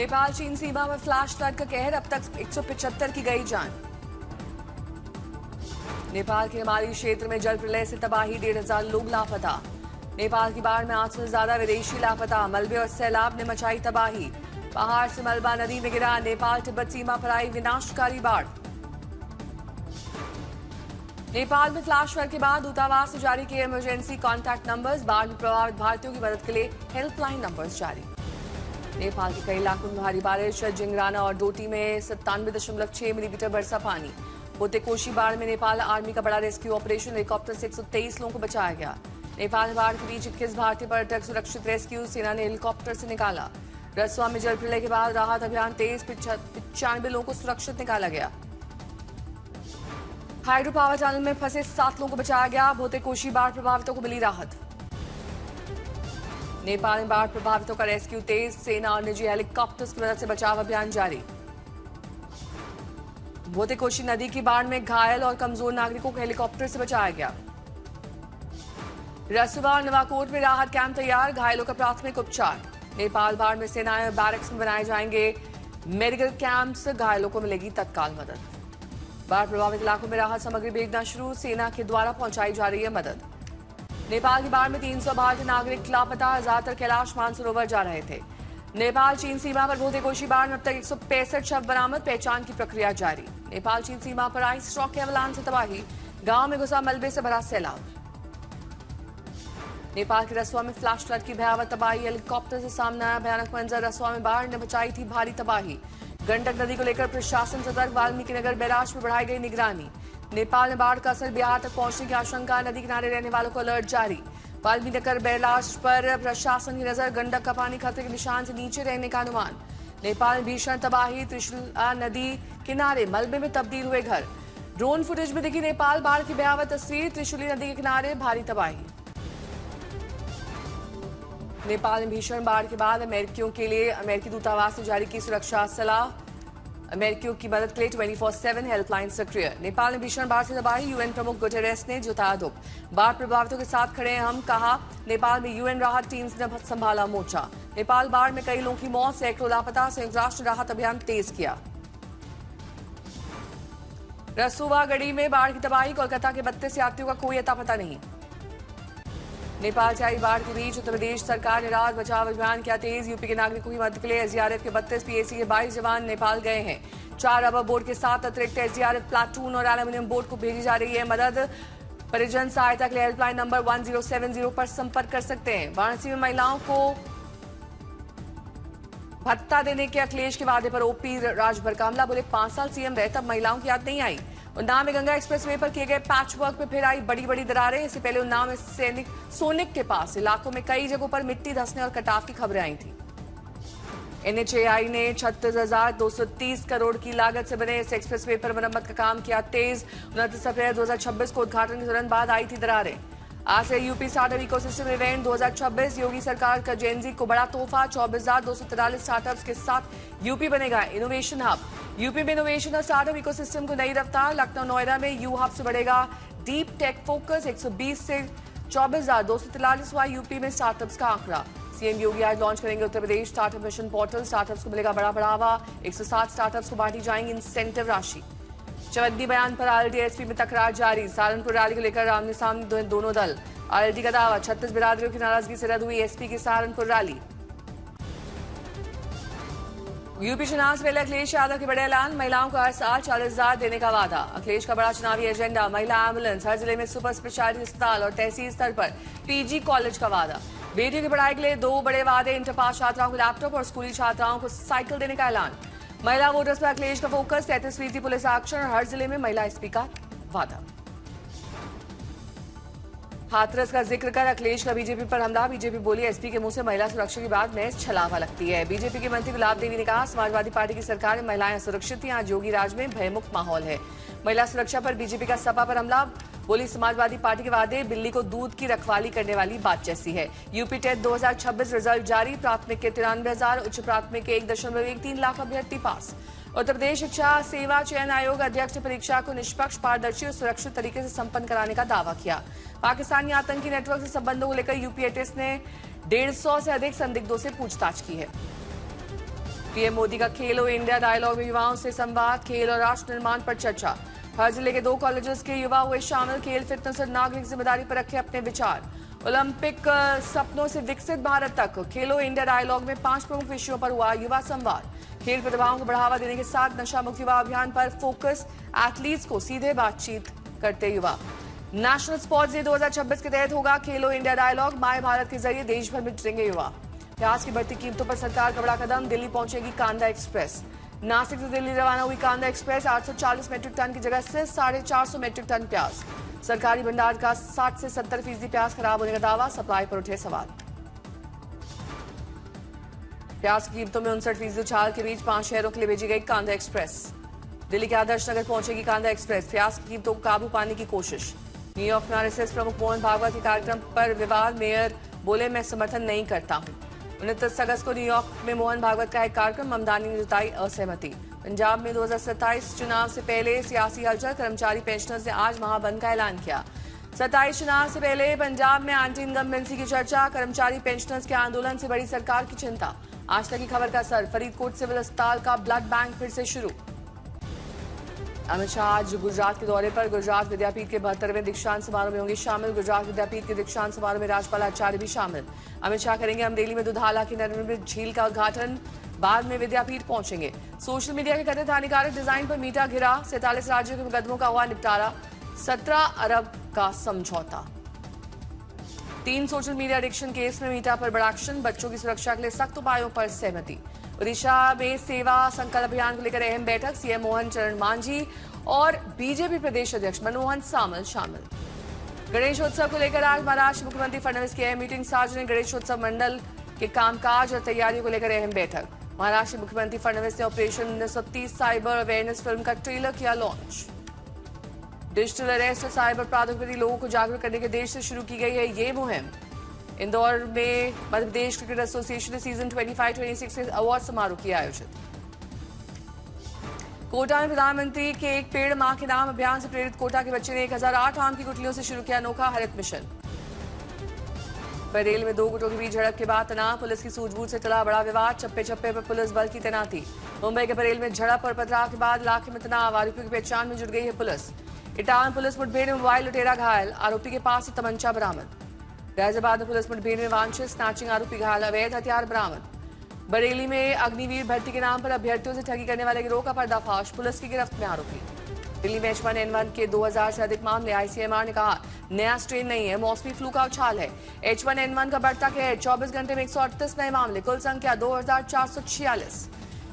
नेपाल चीन सीमा में flash flood का कहर, अब तक 175 की गई जान। नेपाल के हिमालयी क्षेत्र में जल प्रलय से तबाही, 1,500 लोग लापता। नेपाल की बाढ़ में 800 से ज्यादा विदेशी लापता। मलबे और सैलाब ने मचाई तबाही। पहाड़ से मलबा नदी में गिरा। नेपाल तिब्बत सीमा पर आई विनाशकारी बाढ़। नेपाल में फ्लैश फ्लड के बाद दूतावास से जारी किए इमरजेंसी कॉन्टैक्ट नंबर्स। बाढ़ में प्रभावित भारतीयों की मदद के लिए हेल्पलाइन नंबर्स जारी। नेपाल के कई इलाकों में भारी बारिश। जिंगराना और डोटी में 97.6 मिलीमीटर बरसा पानी। होते कोशी बाढ़ में नेपाल आर्मी का बड़ा रेस्क्यू ऑपरेशन। हेलीकॉप्टर से 123 लोगों को बचाया गया। नेपाल में बाढ़ के बीच 21 भारतीय पर्यटक सुरक्षित, रेस्क्यू सेना ने हेलीकॉप्टर से निकाला। रसुआ में जल प्रलय के बाद राहत अभियान तेज, 95 लोगों को सुरक्षित निकाला गया। हाइड्रो पावर टनल में फंसे 7 लोगों को बचाया गया। भोते कोशी बाढ़ प्रभावितों को मिली राहत। नेपाल में बाढ़ प्रभावितों का रेस्क्यू तेज, सेना और निजी हेलीकॉप्टर्स की मदद से बचाव अभियान जारी। भोते कोशी नदी की बाढ़ में घायल और कमजोर नागरिकों को हेलीकॉप्टर से बचाया गया। रसुआ और नवाकोट में राहत कैंप तैयार, घायलों का प्राथमिक उपचार। नेपाल बाढ़ में सेनाएं और बैरक्स में बनाए जाएंगे मेडिकल कैंप्स, घायलों को मिलेगी तत्काल मदद। बाढ़ प्रभावित इलाकों में राहत सामग्री भेजना शुरू, सेना के द्वारा पहुंचाई जा रही है मदद। नेपाल की बाढ़ में 300 भारतीय नागरिक लापता, ज्यादातर कैलाश मानसरोवर जा रहे थे। नेपाल चीन सीमा पर भोते कोशी बाढ़ में अब तक 165 शव बरामद, पहचान की प्रक्रिया जारी। नेपाल चीन सीमा पर आइस स्ट्रोक के एवलान से तबाही, गांव में घुसा मलबे से भरा सैलाब। नेपाल के रसुआ में फ्लैश फ्लड की भयावह तबाही, हेलीकॉप्टर से सामने आया भयानक मंजर। रसुआ में बाढ़ ने मचाई थी भारी तबाही। गंडक नदी को लेकर प्रशासन सतर्क, वाल्मीकि नगर बैराज पर बढ़ाई गई निगरानी। नेपाल में बाढ़ का असर बिहार तक पहुंचने की आशंका, नदी किनारे रहने वालों को अलर्ट जारी। वाल्मीकि नगर बैराज पर प्रशासन की नजर, गंडक का पानी खतरे के निशान से नीचे रहने का अनुमान। नेपाल में भीषण तबाही, त्रिशूला नदी किनारे मलबे में तब्दील हुए घर। ड्रोन फुटेज में दिखी नेपाल बाढ़ की भयावह तस्वीर, त्रिशूली नदी के किनारे भारी तबाही। नेपाल में भीषण बाढ़ के बाद अमेरिकियों के लिए अमेरिकी दूतावास से जारी की सुरक्षा सलाह। अमेरिकियों की मदद के लिए 24/7 हेल्पलाइन सक्रिय। नेपाल में भीषण बाढ़ से तबाही, यूएन प्रमुख गुटेरेस ने जताया दुख। बाढ़ प्रभावितों के साथ खड़े हैं हम, कहा। नेपाल में यूएन राहत टीम ने संभाला मोर्चा। नेपाल बाढ़ में कई लोगों की मौत, सैकड़ों लापता, संयुक्त राष्ट्र राहत अभियान तेज किया। रसूवागढ़ी में बाढ़ की तबाही, कोलकाता के 32 यात्रियों का कोई अता पता नहीं। नेपाल से आई बाढ़ के बीच उत्तर प्रदेश सरकार ने राहत बचाव अभियान किया तेज। यूपी के नागरिकों की मदद के लिए एसडीआरएफ के 32, पीएसी के 22 जवान नेपाल गए हैं। 4 रबर बोट के साथ अतिरिक्त एसडीआरएफ प्लाटून और एल्यूमिनियम बोट को भेजी जा रही है मदद। परिजन सहायता के लिए हेल्पलाइन नंबर 1070 पर संपर्क कर सकते हैं। वाराणसी में महिलाओं को भत्ता देने के अखिलेश के वादे पर ओपी राज भड़कामला, बोले 5 साल सीएम रहे तब महिलाओं की याद नहीं आई। उन्नाव में गंगा एक्सप्रेसवे पर किए गए पैच वर्क में फिर आई बड़ी बड़ी दरारें। इससे पहले उन्नाव में सोनिक के पास इलाकों में कई जगहों पर मिट्टी धंसने और कटाव की खबरें आई थी। एनएचएआई ने 36,230 करोड़ की लागत से बने इस एक्सप्रेसवे पर मरम्मत का काम किया तेज। 29 अप्रैल 2026 को उद्घाटन के तुरंत बाद आई थी दरारें। आज से यूपी स्टार्टअप इकोसिस्टम इवेंट 2026, योगी सरकार का जेनजी को बड़ा तोहफा। 24,243 स्टार्टअप्स के साथ यूपी बनेगा इनोवेशन हब। यूपी में इनोवेशन और स्टार्टअप इकोसिस्टम को नई रफ्तार। लखनऊ नोएडा में यू हब से बढ़ेगा डीप टेक फोकस। 120 से 24,243 हुआ यूपी में स्टार्टअप्स का आंकड़ा। सीएम योगी आज लॉन्च करेंगे Uttar Pradesh startup mission portal. Startups को मिलेगा बड़ा बढ़ावा। 160 स्टार्टअप्स को बांटी जाएंगी इंसेंटिव राशि। चवन्नी बयान पर आरएलडी-एसपी में तकरार जारी। सहारनपुर रैली को लेकर आमने सामने दोनों दल। आरएलडी का दावा, 36 बिरादरियों की नाराजगी से रद्द हुई एसपी की सहारनपुर रैली। यूपी चुनाव से पहले अखिलेश यादव के बड़े ऐलान, महिलाओं को हर साल 40,000 देने का वादा। अखिलेश का बड़ा चुनावी एजेंडा, महिला एम्बुलेंस, हर जिले में सुपर स्पेशलिटी अस्पताल और तहसील स्तर पर पीजी कॉलेज का वादा। बेटियों की पढ़ाई के लिए 2 बड़े वादे, इंटर पास छात्राओं को लैपटॉप और स्कूली छात्राओं को साइकिल देने का ऐलान। महिला वोटर्स पर अखिलेश का फोकस, 33 पुलिस एक्शन और हर जिले में महिला एसपी का वादा। हाथरस का जिक्र कर अखिलेश का बीजेपी पर हमला। बीजेपी बोली एसपी के मुंह से महिला सुरक्षा की बात महज छलावा लगती है। बीजेपी की मंत्री गुलाब देवी ने कहा, समाजवादी पार्टी की सरकार में महिलाएं सुरक्षित हैं, आज योगी राज में भयमुक्त माहौल है। महिला सुरक्षा पर बीजेपी का सपा पर हमला। बोली समाजवादी पार्टी के वादे बिल्ली को दूध की रखवाली करने वाली बात जैसी है। यूपी टेट 2026 रिजल्ट जारी। प्राथमिक के 93,000, उच्च प्राथमिक के 1.13 लाख अभ्यर्थी पास। उत्तर प्रदेश शिक्षा सेवा चयन आयोग अध्यक्ष ने परीक्षा को निष्पक्ष, पारदर्शी और सुरक्षित तरीके से संपन्न कराने का दावा किया। पाकिस्तानी आतंकी नेटवर्क से संबंधों को लेकर यूपी एटीएस ने 150 से अधिक संदिग्धों से पूछताछ की है। पीएम मोदी का खेलो इंडिया डायलॉग में युवाओं से संवाद, खेल और राष्ट्र निर्माण पर चर्चा। हर जिले के 2 कॉलेजेस के युवा हुए शामिल, खेल फिटनेस और नागरिक जिम्मेदारी पर रखे अपने विचार। ओलंपिक सपनों से विकसित भारत तक, खेलो इंडिया डायलॉग में 5 प्रमुख विषयों पर हुआ युवा संवाद। खेल प्रतिभाओं को बढ़ावा देने के साथ नशा मुक्त युवा अभियान पर फोकस, एथलीट्स को सीधे बातचीत करते युवा। नेशनल स्पोर्ट्स डे 2026 के तहत होगा खेलो इंडिया डायलॉग, माय भारत के जरिए देश भर में जुटेंगे युवा। प्याज की बढ़ती कीमतों पर सरकार का बड़ा कदम, दिल्ली पहुंचेगी कांदा एक्सप्रेस। नासिक से दिल्ली रवाना हुई कांदा एक्सप्रेस, 840 मीट्रिक टन की जगह से 450 मीट्रिक टन प्याज। सरकारी भंडार का 60 से 70% प्याज खराब होने का दावा, सप्लाई पर उठे सवाल। प्याज की कीमतों में 59% उछाल के बीच 5 शहरों के लिए भेजी गई कांदा एक्सप्रेस। दिल्ली के आदर्श नगर पहुंचेगी कांदा एक्सप्रेस, प्याज की कीमतों को काबू पाने की कोशिश। न्यूयॉर्क में आरएसएस प्रमुख मोहन भागवत के कार्यक्रम पर विवाद, मेयर बोले मैं समर्थन नहीं करता हूं। 29 अगस्त को न्यूयॉर्क में मोहन भागवत का एक कार्यक्रम, ममदानी ने जताई असहमति। पंजाब में 2027 चुनाव से पहले सियासी हलचल, कर्मचारी पेंशनर्स ने आज महाबंद का ऐलान किया। 27 चुनाव से पहले पंजाब में एंटी इनकम्बेंसी की चर्चा, कर्मचारी पेंशनर्स के आंदोलन से बड़ी सरकार की चिंता। आज तक की खबर का असर, फरीदकोट सिविल अस्पताल का ब्लड बैंक फिर से शुरू। अमित शाह आज गुजरात के दौरे पर, गुजरात विद्यापीठ के 72वें दीक्षांत समारोह में होंगे शामिल। गुजरात विद्यापीठ के दीक्षांत समारोह में राज्यपाल आचार्य भी शामिल। अमित शाह करेंगे अमरेली में दुधाला की नवनिर्मित झील का उद्घाटन, बाद में विद्यापीठ पहुंचेंगे। सोशल मीडिया के कथित हानिकारक डिजाइन पर मीटा घिरा, 47 राज्यों के मुकदमों का हुआ निपटारा, 17 अरब का समझौता। 3 सोशल मीडिया एडिक्शन केस में मीटा पर बड़ा एक्शन, बच्चों की सुरक्षा के लिए सख्त उपायों पर सहमति। ओडिशा में सेवा संकल्प अभियान को लेकर अहम बैठक, सीएम मोहन चरण मांझी और बीजेपी प्रदेश अध्यक्ष मनमोहन सामल शामिल। गणेशोत्सव को लेकर आज महाराष्ट्र मुख्यमंत्री फडणवीस की अहम मीटिंग, सार्वजनिक गणेशोत्सव मंडल के कामकाज और तैयारियों को लेकर अहम बैठक। महाराष्ट्र मुख्यमंत्री फडणवीस ने ऑपरेशन 1930 साइबर अवेयरनेस फिल्म का ट्रेलर किया लॉन्च। डिजिटल अरेस्ट और साइबर अपराधों के प्रति लोगों को जागरूक करने के उद्देश्य से शुरू की गई है ये मुहिम। इंदौर में मध्य प्रदेश क्रिकेट एसोसिएशन ने सीजन 25-26 के अवार्ड समारोह किया आयोजित। कोटा में प्रधानमंत्री के एक पेड़ मां के नाम अभियान से प्रेरित कोटा के बच्चे ने 1008 आम की गुठलियों से शुरू किया अनोखा हरित मिशन। बरेली में 2 गुटों के बीच झड़प के बाद तनाव, पुलिस की सूझबूझ से टला बड़ा विवाद, चप्पे चप्पे पर पुलिस बल की तैनाती। मुंबई के बरेली में झड़प और पथराव के बाद इलाके में तनाव, आरोपियों की पहचान में जुट गई है पुलिस। इटावा में पुलिस मुठभेड़ में मोबाइल लुटेरा घायल, आरोपी के पास से तमंचा बरामद। गाजियाबाद में पुलिस मुठभेड़ में वांछित स्नैचिंग आरोपी घायल, अवैध हथियार बरामद। बरेली में अग्निवीर भर्ती के नाम पर अभ्यर्थियों से ठगी करने वाले गिरोह का पर्दाफाश, पुलिस की गिरफ्त में आरोपी। दिल्ली में H1N1 के 2000 से अधिक मामले, आईसीएमआर ने कहा नया स्ट्रेन नहीं है, मौसमी फ्लू का उछाल है। H1N1 का बढ़ता कहर, 24 घंटे में 138 नए मामले, कुल संख्या 2446।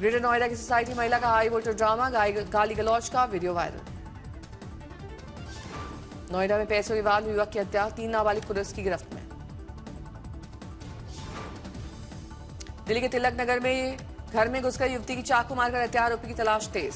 ग्रेटर नोएडा की सोसाइटी महिला का हाई वोल्टेज ड्रामा, गाली गलौज का वीडियो वायरल। नोएडा में पैसों विवाद में युवक की हत्या, 3 नाबालिग पुलिस की गिरफ्त में। दिल्ली के तिलक नगर में घर में घुसकर युवती की चाकू मारकर हत्या, आरोपी की तलाश तेज।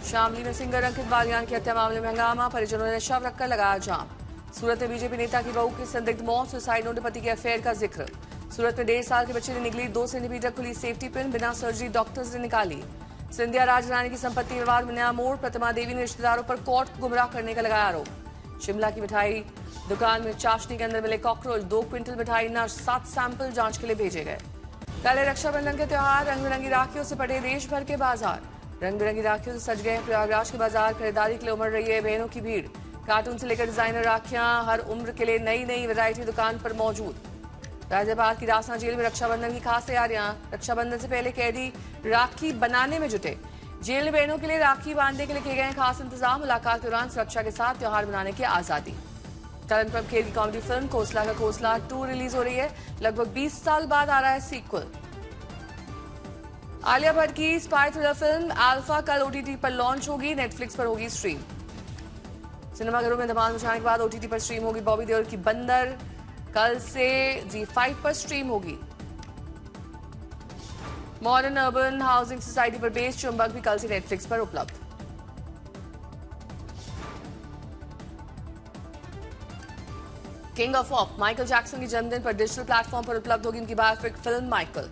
शामली में सिंगर अंकित बालियान की हत्या मामले में हंगामा, परिजनों ने शव रखकर लगाया जाम। सूरत में बीजेपी नेता की बहू की संदिग्ध मौत, सुसाइड नोट, पति के अफेयर का जिक्र। सूरत में 1.5 साल के बच्चे ने निकली 2 सेंटीमीटर खुली सेफ्टी पिन, बिना सर्जरी डॉक्टर्स ने निकाली। सिंधिया राजरानी की संपत्ति विवाद में नया मोड़, प्रतिमा देवी ने रिश्तेदारों पर कोर्ट गुमराह करने का लगाया आरोप। शिमला की मिठाई दुकान में चाशनी के अंदर मिले कॉकरोच, 2 क्विंटल मिठाई नष्ट, 7 सैंपल जांच के लिए भेजे गए। कल रक्षाबंधन के त्योहार, रंग बिरंगी राखियों से पटे देश भर के बाजार। रंग बिरंगी राखियों से सज गए हैं प्रयागराज के बाजार, खरीदारी के लिए उमड़ रही है बहनों की भीड़। कार्टून से लेकर डिजाइनर राखियां, हर उम्र के लिए नई नई वैरायटी दुकान पर मौजूद। गाजियाबाद की रासना जेल में रक्षाबंधन की खास तैयारियां, रक्षाबंधन से पहले कैदी राखी बनाने में जुटे। जेल में बहनों के लिए राखी बांधने के लिए किए गए खास इंतजाम, मुलाकात के दौरान सुरक्षा के साथ त्योहार बनाने की आजादी। करण प्रभ खेर की कॉमेडी फिल्म खोसला का खोसला 2 रिलीज हो रही है, लगभग 20 साल बाद आ रहा है सीक्वल। आलिया भट्ट की स्पाई थ्रिलर फिल्म अल्फा कल ओटीटी पर लॉन्च होगी, नेटफ्लिक्स पर होगी स्ट्रीम। सिनेमाघरों में धमाल मचाने के बाद ओटीटी पर स्ट्रीम होगी बॉबी देओल की बंदर, कल से ZEE5 पर स्ट्रीम होगी। मॉडर्न अर्बन हाउसिंग सोसाइटी पर बेस्ड चुंबक भी कल से नेटफ्लिक्स पर उपलब्ध। King of pop Michael Jackson के जन्मदिन पर डिजिटल प्लेटफॉर्म पर उपलब्ध होगी उनकी बायोपिक फिल्म माइकल।